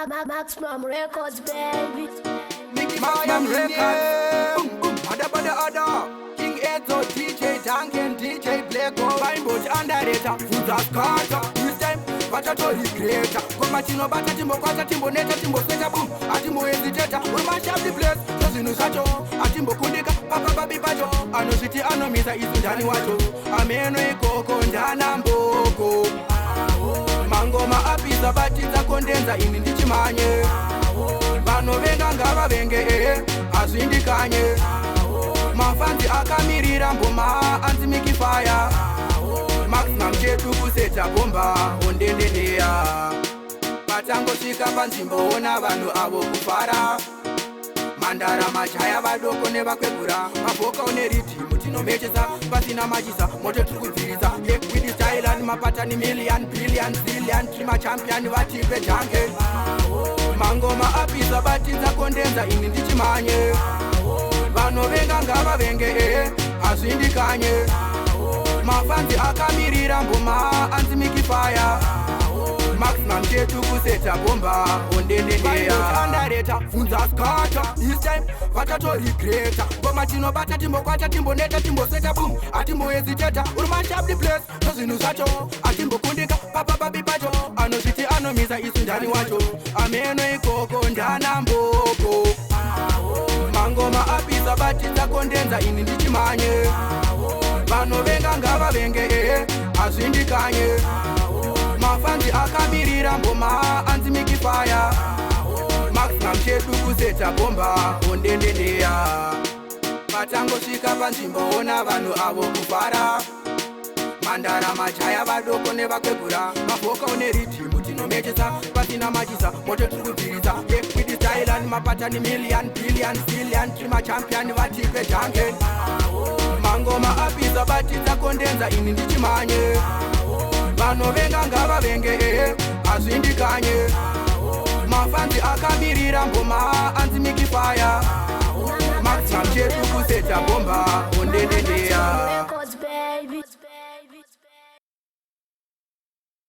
Maximum Records, baby. Micky Maximum Records. Other. King Edzo, DJ Duncan, DJ Blacko. Fine boy underrated. Food as carter. This time, Patatori creator. Koma chino bata timbo kwata timbo neta timbo seta boom. Atimbo hesitator. We mash up the place. Sazinu sacho. Atimbo kundika. Papa babi bajo. Ano city ano misa isu ndani wacho. Ameno ikoko ndana mboko. Mangoma Apisa batiza kondenza ini ndichimanye. Vano venga ngava venge azindikanye. Mafanzi akamirira mboma anti Micky fire. Maximum chetu kuseta bomba ondendeneya. Patangosvika panzvimbo ona vanhu avo kufara. Mandara majaya vadoko nevakwegura. Maboka une ridhimu tinomechesa pasina machisa. Moto turikudzirisa with style and mapatani million billion zillion. Trima champion vatipe jange. Mangoma Apisa batiza kondenza ini ndichimanye. Vano venga ngava venge azindikanye. Mafanzi akamirira mboma anti Micky fire. Maximum chetu kuseta bomba ondendeneya. Underrated, funza skata. This time, vatatori creator. Goma chino bata timbo kwata timbo neta timbo seta boom. Atimbo hesitator, mash up the place. Sazinu sacho, atimbo kundika. Papa babi bajo. Ano city ano misa isu ndani wacho. Ameno ikoko ndana mboko. Mangoma Apisa batiza kondenza ini ndichimanye. Vano venga ngava venge azindikanye. Mafanzi akamirira mboma anti Micky fire. Maximum chetu kuseta bomba ondendeneya. Patangosvika panzvimbo ona vanhu avo kufara. Mandara majaya vadoko nevakwegura. Maboka une ridhimu tinomechesa pasina machisa. Moto turikudzirisa with style and mapatani million billion zillion. Trima champion vatipe jange. Mangoma Apisa batiza kondenza ini ndichimanye. Vano venga ngava venge azindikanye. Mafanzi akamirira mboma anti Micky fire. Maximum chetu